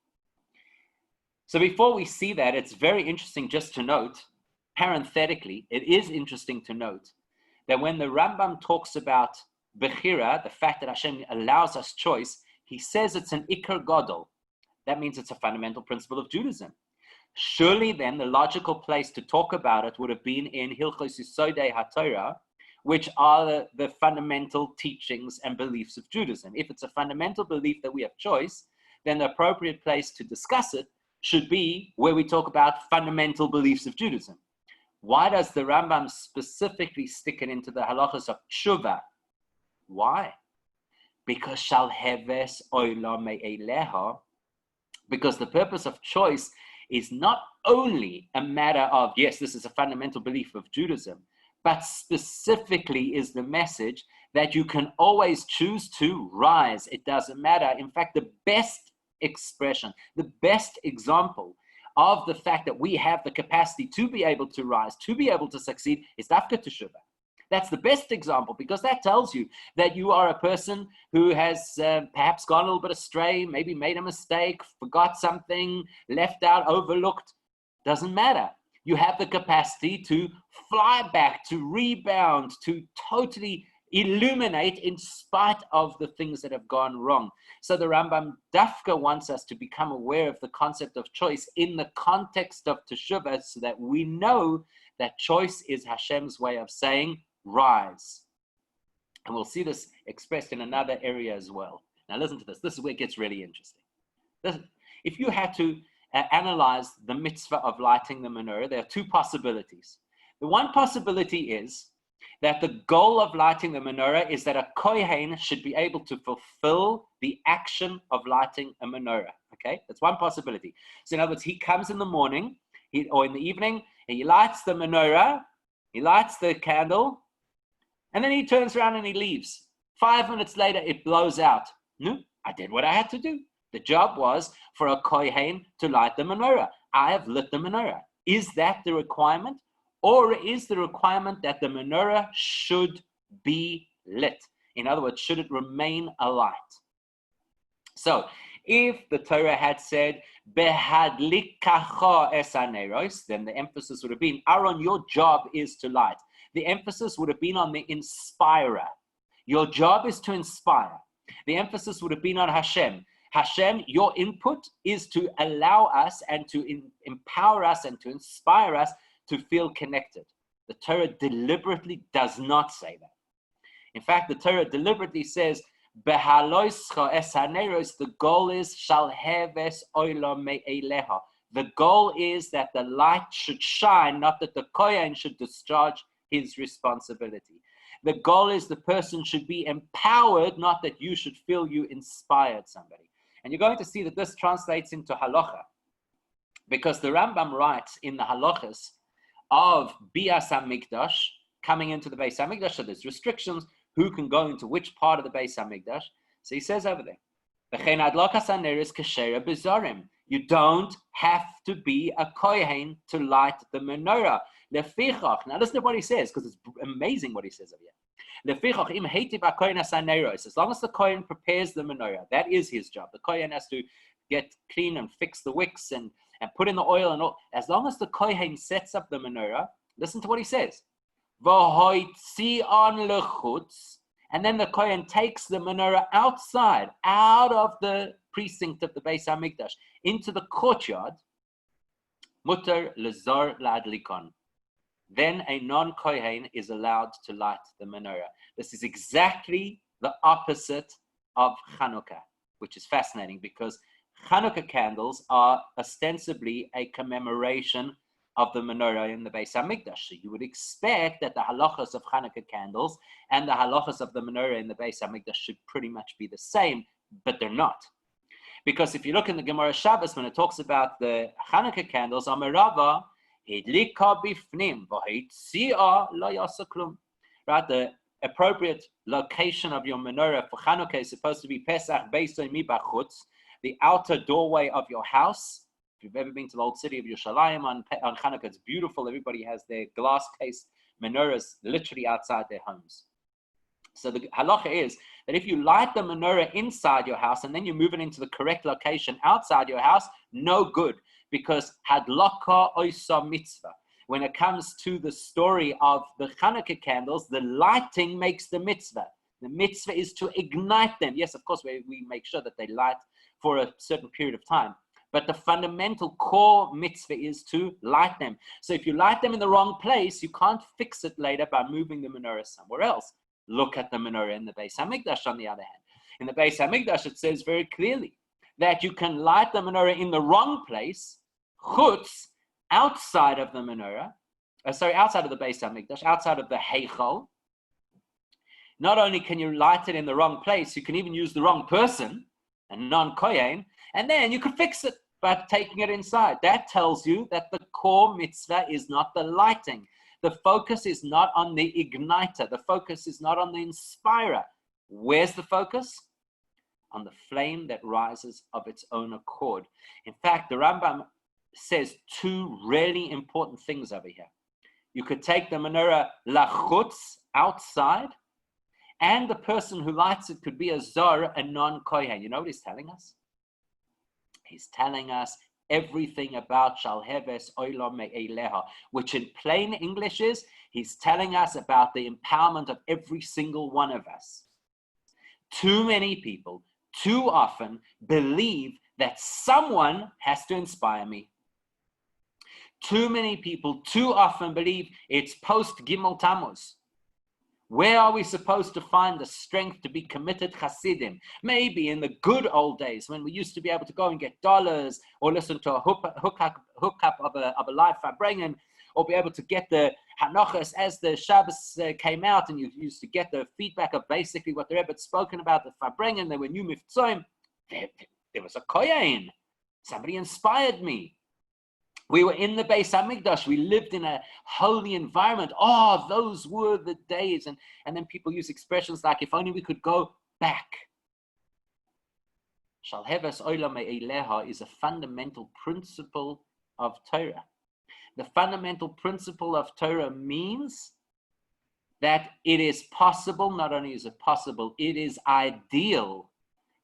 So before we see that, it's very interesting just to note, parenthetically, it is interesting to note that when the Rambam talks about Bechira, the fact that Hashem allows us choice, he says it's an Ikar Gadol. That means it's a fundamental principle of Judaism. Surely then the logical place to talk about it would have been in Hilchos Yesodei HaTorah, which are the fundamental teachings and beliefs of Judaism. If it's a fundamental belief that we have choice, then the appropriate place to discuss it should be where we talk about fundamental beliefs of Judaism. Why does the Rambam specifically stick it into the halachas of tshuva? Why? Because Shalheves Olam Me'eleha, because the purpose of choice is not only a matter of, yes, this is a fundamental belief of Judaism, but specifically is the message that you can always choose to rise. It doesn't matter. In fact, the best expression, the best example of the fact that we have the capacity to be able to rise, to be able to succeed, is Dafka Teshuvah. That's the best example, because that tells you that you are a person who has perhaps gone a little bit astray, maybe made a mistake, forgot something, left out, overlooked. Doesn't matter. You have the capacity to fly back, to rebound, to totally illuminate in spite of the things that have gone wrong. So the Rambam Dafka wants us to become aware of the concept of choice in the context of Teshuvah, so that we know that choice is Hashem's way of saying, rise. And we'll see this expressed in another area as well. Now listen to this. This is where it gets really interesting. If you had to analyze the mitzvah of lighting the menorah, there are two possibilities. The one possibility is that the goal of lighting the menorah is that a kohen should be able to fulfill the action of lighting a menorah. Okay, that's one possibility. So in other words, he comes in the morning or in the evening, and he lights the menorah, he lights the candle, and then he turns around and he leaves. 5 minutes later, it blows out. No, I did what I had to do. The job was for a kohen to light the menorah. I have lit the menorah. Is that the requirement? Or is the requirement that the menorah should be lit? In other words, should it remain alight? So, if the Torah had said, Behadlikacha es haneros, then the emphasis would have been, Aaron, your job is to light. The emphasis would have been on the inspirer. Your job is to inspire. The emphasis would have been on Hashem. Hashem, your input is to allow us and to empower us and to inspire us to feel connected. The Torah deliberately does not say that. In fact, the Torah deliberately says, Behaloischa es haneros, the goal is Shalheves Olam Me'eleha. The goal is that the light should shine, not that the kohen should discharge his responsibility. The goal is the person should be empowered, not that you should feel you inspired somebody. And you're going to see that this translates into halacha, because the Rambam writes in the halachas of Bias HaMikdash, coming into the Beis HaMikdash, so there's restrictions, who can go into which part of the Beis HaMikdash. So he says over there, you don't have to be a kohen to light the menorah. Now listen to what he says, because it's amazing what he says over here. As long as the kohen prepares the menorah, that is his job. The kohen has to get clean and fix the wicks and put in the oil and all. As long as the kohen sets up the menorah, listen to what he says. And then the kohen takes the menorah outside, out of the precinct of the Beis HaMikdash, into the courtyard. Mutter lezor la'adlikon. Then a non-kohen is allowed to light the menorah. This is exactly the opposite of Chanukah, which is fascinating because Chanukah candles are ostensibly a commemoration of the menorah in the Beis HaMikdash. So you would expect that the halachas of Chanukah candles and the halachas of the menorah in the Beis HaMikdash should pretty much be the same, but they're not. Because if you look in the Gemara Shabbos, when it talks about the Chanukah candles, Amarava, right, the appropriate location of your menorah for Chanukah is supposed to be Pesach Beisoy Mi Bachutz, the outer doorway of your house. If you've ever been to the old city of Yerushalayim on Chanukah, it's beautiful. Everybody has their glass-cased menorahs literally outside their homes. So the halacha is that if you light the menorah inside your house and then you move it into the correct location outside your house, no good, because hadlaka oisa mitzvah. When it comes to the story of the Chanukah candles, the lighting makes the mitzvah. The mitzvah is to ignite them. Yes, of course, we make sure that they light for a certain period of time. But the fundamental core mitzvah is to light them. So if you light them in the wrong place, you can't fix it later by moving the menorah somewhere else. Look at the menorah in the Beis HaMikdash, on the other hand. In the Beis HaMikdash, it says very clearly that you can light the menorah in the wrong place, chutz, outside of the menorah, outside of the Beis HaMikdash, outside of the Heichal. Not only can you light it in the wrong place, you can even use the wrong person, a non-kohen, and then you can fix it by taking it inside. That tells you that the core mitzvah is not the lighting. The focus is not on the igniter. The focus is not on the inspirer. Where's the focus? On the flame that rises of its own accord. In fact, the Rambam says two really important things over here. You could take the menorah lachutz, outside, and the person who lights it could be a zor, a non-kohen. You know what he's telling us? He's telling us everything about Shalheves Olam Me'eleha, which in plain English is, he's telling us about the empowerment of every single one of us. Too many people, too often, believe that someone has to inspire me. Too many people, too often believe it's post-Gimel Tammuz. Where are we supposed to find the strength to be committed Hasidim? Maybe in the good old days when we used to be able to go and get dollars or listen to a hookup of a live Farbrengen, or be able to get the Hanochas as the Shabbos came out, and you used to get the feedback of basically what the Rebbe had spoken about, the Farbrengen. There were new Mifzoim. There was a Kohen. Somebody inspired me. We were in the Beis HaMikdash. We lived in a holy environment. Oh, those were the days. And then people use expressions like, if only we could go back. Shalheves Olam Me'eleha is a fundamental principle of Torah. The fundamental principle of Torah means that it is possible, not only is it possible, it is ideal,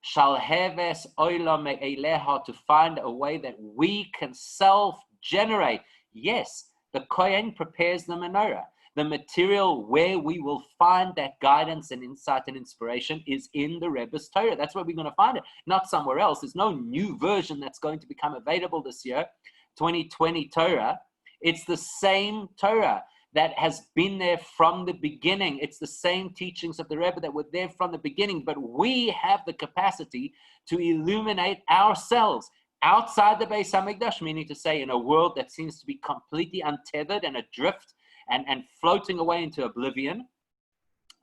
Shalheves Olam Me'eleha, to find a way that we can self-generate. Yes, the Kohen prepares the menorah. The material where we will find that guidance and insight and inspiration is in the Rebbe's Torah. That's where we're going to find it, not somewhere else. There's no new version that's going to become available this year, 2020 Torah. It's the same Torah that has been there from the beginning. It's the same teachings of the Rebbe that were there from the beginning, but we have the capacity to illuminate ourselves outside the Beis HaMikdash, meaning to say in a world that seems to be completely untethered and adrift and floating away into oblivion.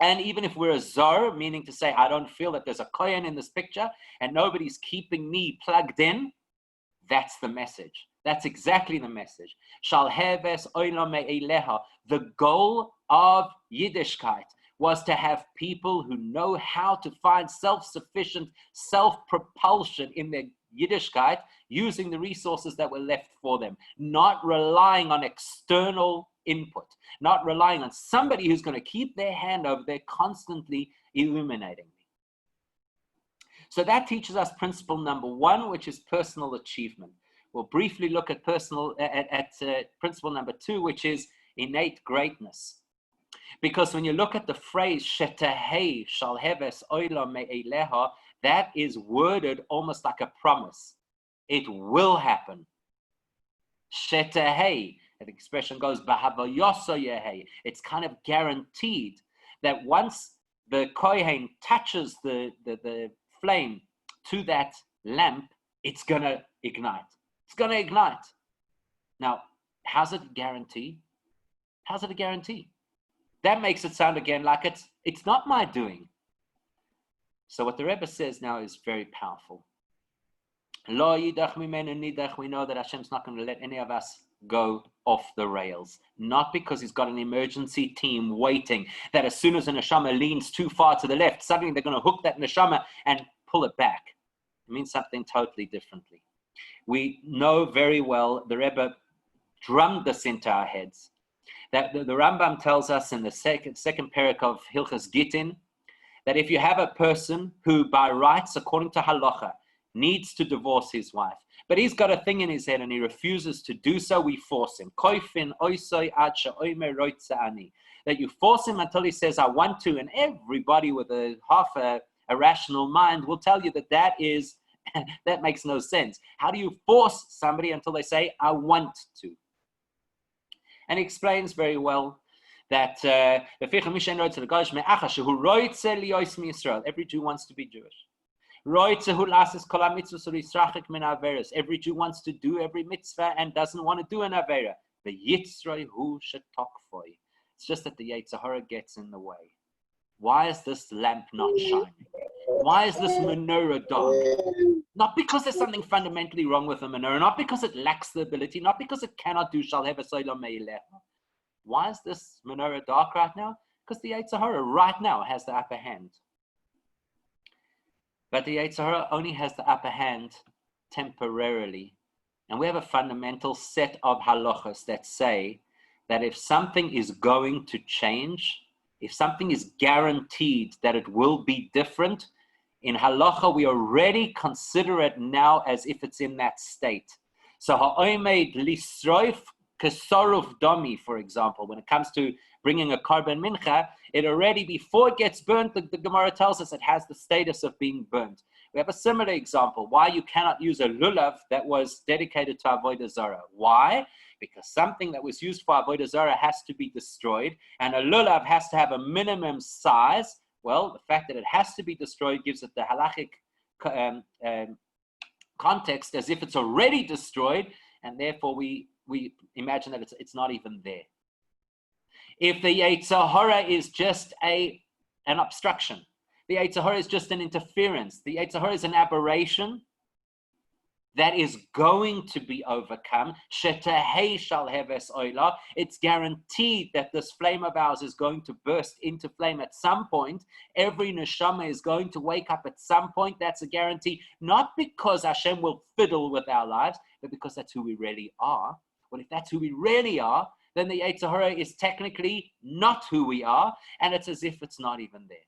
And even if we're a zor, meaning to say, I don't feel that there's a kohen in this picture and nobody's keeping me plugged in, that's the message. That's exactly the message. Shalheves Olam Me'eleha, the goal of Yiddishkeit, was to have people who know how to find self-sufficient, self-propulsion in their Yiddishkeit, using the resources that were left for them, not relying on external input, not relying on somebody who's going to keep their hand over there, constantly illuminating me. So that teaches us principle number one, which is personal achievement. We'll briefly look at principle number two, which is innate greatness. Because when you look at the phrase "Shetahei shal heves oila me'eleha," that is worded almost like a promise. It will happen. Shetahei, the expression goes, "Bahavayoso. It's kind of guaranteed that once the kohen touches the flame to that lamp, it's going to ignite. It's going to ignite. Now, how's it a guarantee? How's it a guarantee? That makes it sound again like it's not my doing. So what the Rebbe says now is very powerful. Lo yidach mimenu nidach. We know that Hashem's not going to let any of us go off the rails. Not because he's got an emergency team waiting that as soon as a neshama leans too far to the left, suddenly they're going to hook that neshama and pull it back. It means something totally differently. We know very well, the Rebbe drummed this into our heads, that the Rambam tells us in the second parak of Hilchas Gittin, that if you have a person who by rights, according to halacha, needs to divorce his wife, but he's got a thing in his head and he refuses to do so, we force him. That you force him until he says, I want to, and everybody with a half a rational mind will tell you that is that makes no sense. How do you force somebody until they say, I want to? And he explains very well that every Jew wants to be Jewish. Every Jew wants to do every mitzvah and doesn't want to do an avera. It's just that the Yetzer Hara gets in the way. Why is this lamp not shining? Why is this menorah dark? Not because there's something fundamentally wrong with the menorah, not because it lacks the ability, not because it cannot do shal heves oila me'eleha. Why is this menorah dark right now? Because the Yetzer Hara right now has the upper hand. But the Yetzer Hara only has the upper hand temporarily. And we have a fundamental set of halachas that say that if something is going to change, if something is guaranteed that it will be different, in halacha we already consider it now as if it's in that state. So ha'omed lisroif kesoruf domi, for example, when it comes to bringing a korban mincha, it already, before it gets burnt, the Gemara tells us it has the status of being burnt. We have a similar example, why you cannot use a lulav that was dedicated to Avodah Zarah. Why? Because something that was used for Avodah Zarah has to be destroyed, and a lulav has to have a minimum size. Well, the fact that it has to be destroyed gives it the halachic context as if it's already destroyed, and therefore we imagine that it's not even there. If the Yetzer Hara is just an obstruction, the Yetzer Hara is just an interference, the Yetzer Hara is an aberration that is going to be overcome. Shetahei shal heves oila. It's guaranteed that this flame of ours is going to burst into flame at some point. Every neshama is going to wake up at some point. That's a guarantee, not because Hashem will fiddle with our lives, but because that's who we really are. Well, if that's who we really are, then the Yetzer Hara is technically not who we are, and it's as if it's not even there.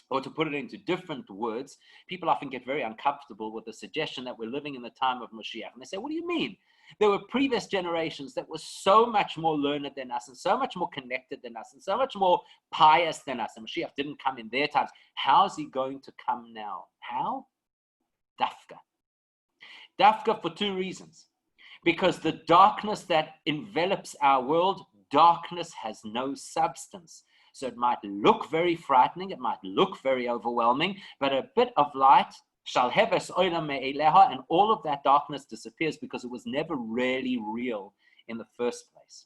Or to put it into different words, people often get very uncomfortable with the suggestion that we're living in the time of Mashiach. And they say, what do you mean? There were previous generations that were so much more learned than us and so much more connected than us and so much more pious than us. And Mashiach didn't come in their times. How's he going to come now? How? Dafka. Dafka for two reasons. Because the darkness that envelops our world, darkness has no substance. So it might look very frightening, it might look very overwhelming, but a bit of light, shall heves oila me'eleha, and all of that darkness disappears because it was never really real in the first place.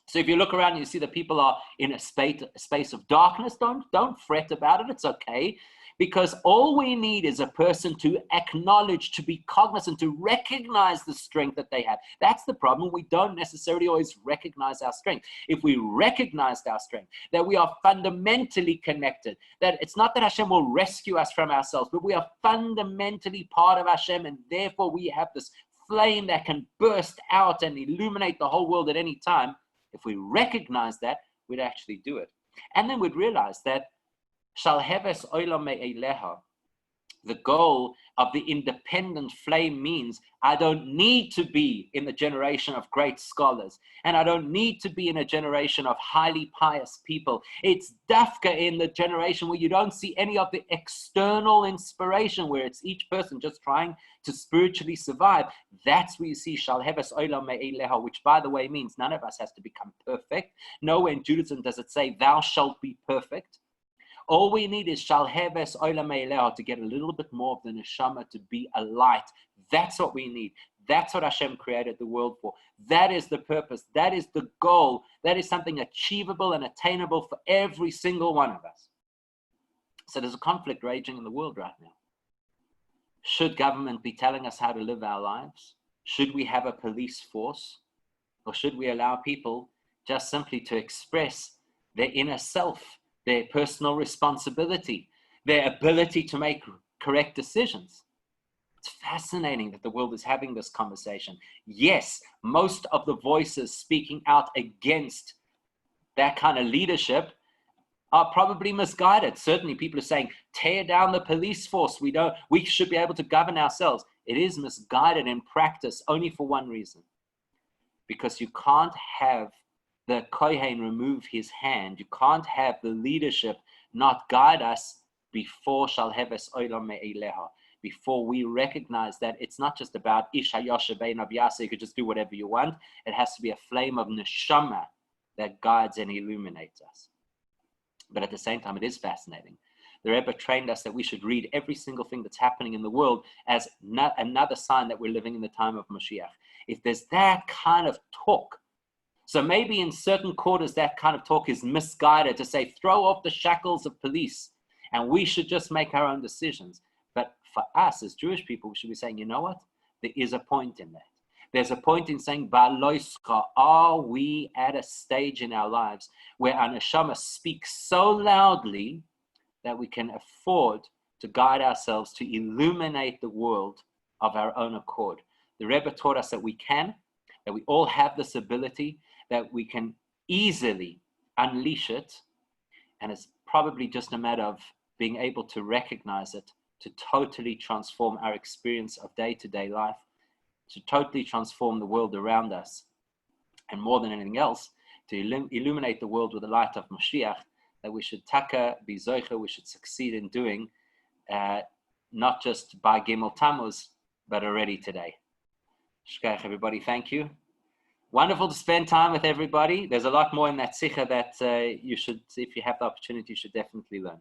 So if you look around and you see that people are in a space of darkness, don't fret about it, it's okay. Because all we need is a person to acknowledge, to be cognizant, to recognize the strength that they have. That's the problem. We don't necessarily always recognize our strength. If we recognized our strength, that we are fundamentally connected, that it's not that Hashem will rescue us from ourselves, but we are fundamentally part of Hashem, and therefore we have this flame that can burst out and illuminate the whole world at any time. If we recognize that, we'd actually do it. And then we'd realize that Shalheves Olam Me'eleha, the goal of the independent flame, means I don't need to be in the generation of great scholars, and I don't need to be in a generation of highly pious people. It's dafka in the generation where you don't see any of the external inspiration, where it's each person just trying to spiritually survive. That's where you see Shalheves Olam Me'eleha, which, by the way, means none of us has to become perfect. Nowhere in Judaism does it say thou shalt be perfect. All we need is Shalheves Olam Me'eleha, to get a little bit more of the neshama, to be a light. That's what we need. That's what Hashem created the world for. That is the purpose. That is the goal. That is something achievable and attainable for every single one of us. So there's a conflict raging in the world right now. Should government be telling us how to live our lives? Should we have a police force? Or should we allow people just simply to express their inner self, their personal responsibility, their ability to make correct decisions? It's fascinating that the world is having this conversation. Yes, most of the voices speaking out against that kind of leadership are probably misguided. Certainly people are saying, tear down the police force. We should be able to govern ourselves. It is misguided in practice only for one reason. Because you can't have the Kohen remove his hand. You can't have the leadership not guide us before Shalheves Olam Me'eleha, before we recognize that it's not just about Ish HaYosher Bein Avyasa, you could just do whatever you want. It has to be a flame of neshama that guides and illuminates us. But at the same time, it is fascinating. The Rebbe trained us that we should read every single thing that's happening in the world as another sign that we're living in the time of Mashiach. If there's that kind of talk, so maybe in certain quarters that kind of talk is misguided to say, throw off the shackles of police and we should just make our own decisions. But for us as Jewish people, we should be saying, you know what? There is a point in that. There's a point in saying, Ba'loiska, are we at a stage in our lives where our neshama speaks so loudly that we can afford to guide ourselves, to illuminate the world of our own accord? The Rebbe taught us that we can, that we all have this ability, that we can easily unleash it, and it's probably just a matter of being able to recognize it, to totally transform our experience of day-to-day life, to totally transform the world around us, and more than anything else, to illuminate the world with the light of Mashiach, that we should taka be zoicha, we should succeed in doing, not just by Gimel Tammuz, but already today. Shkach, everybody, thank you. Wonderful to spend time with everybody. There's a lot more in that sikha that you should, if you have the opportunity, you should definitely learn.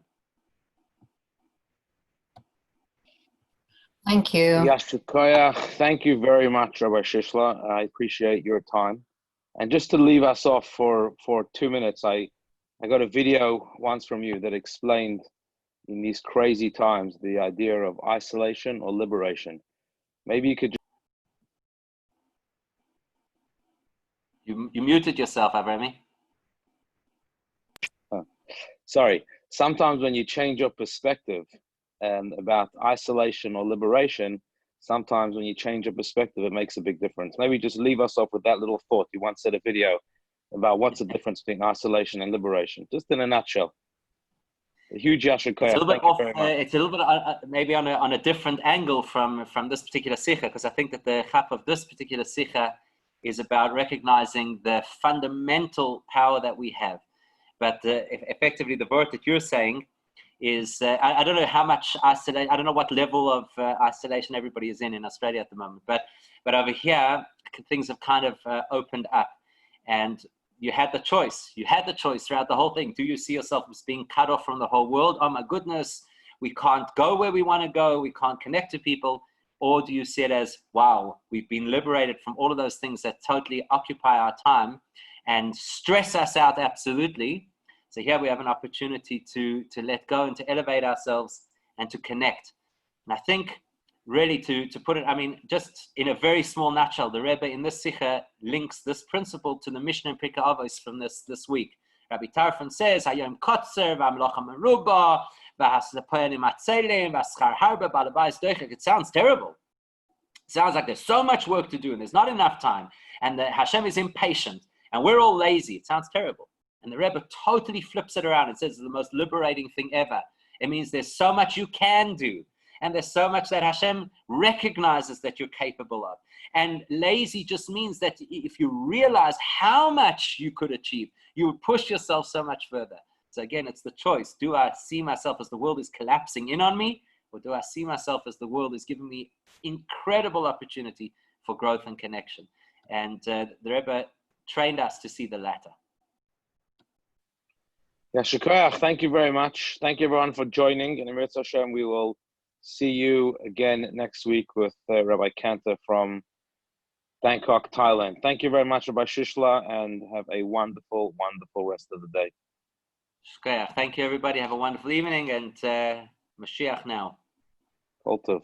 Thank you. Yashikoya, thank you very much, Rabbi Shishler. I appreciate your time. And just to leave us off for 2 minutes, I got a video once from you that explained in these crazy times the idea of isolation or liberation. Maybe you could just... You muted yourself, Avrami. Sorry. Sometimes when you change your perspective about isolation or liberation, sometimes when you change your perspective, it makes a big difference. Maybe just leave us off with that little thought. You once said a video about what's the difference between isolation and liberation, just in a nutshell. A huge yashikoya. It's a little bit maybe on a different angle from this particular sikha, because I think that the chap of this particular sikha is about recognizing the fundamental power that we have. But effectively, the word that you're saying is, I don't know how much isolation, I don't know what level of isolation everybody is in Australia at the moment, but over here, things have kind of opened up, and you had the choice throughout the whole thing. Do you see yourself as being cut off from the whole world? Oh my goodness, we can't go where we want to go, we can't connect to people. Or do you see it as, wow, we've been liberated from all of those things that totally occupy our time and stress us out absolutely. So here we have an opportunity to let go and to elevate ourselves and to connect. And I think really to put it, I mean, just in a very small nutshell, the Rebbe in this Sikha links this principle to the Mishnah in Pirkei Avos from this week. Rabbi Tarfon says, Hayom Kotzer, V'amlocha Meruba, V'hasapoyanim Atzelim, V'aschar Harba, Balabayis Doichek. It sounds terrible. It sounds like there's so much work to do and there's not enough time, and that Hashem is impatient, and we're all lazy. It sounds terrible. And the Rebbe totally flips it around and says it's the most liberating thing ever. It means there's so much you can do, and there's so much that Hashem recognizes that you're capable of. And lazy just means that if you realize how much you could achieve, you would push yourself so much further. So again, it's the choice. Do I see myself as the world is collapsing in on me, or do I see myself as the world is giving me incredible opportunity for growth and connection? And the Rebbe trained us to see the latter. Yeah, Shukriach, thank you very much. Thank you everyone for joining. And in Eretz Hashem, we will see you again next week with Rabbi Cantor from Bangkok, Thailand. Thank you very much, Rabbi Shishler, and have a wonderful, wonderful rest of the day. Shukriach. Thank you, everybody. Have a wonderful evening, and Mashiach now. Kol tov.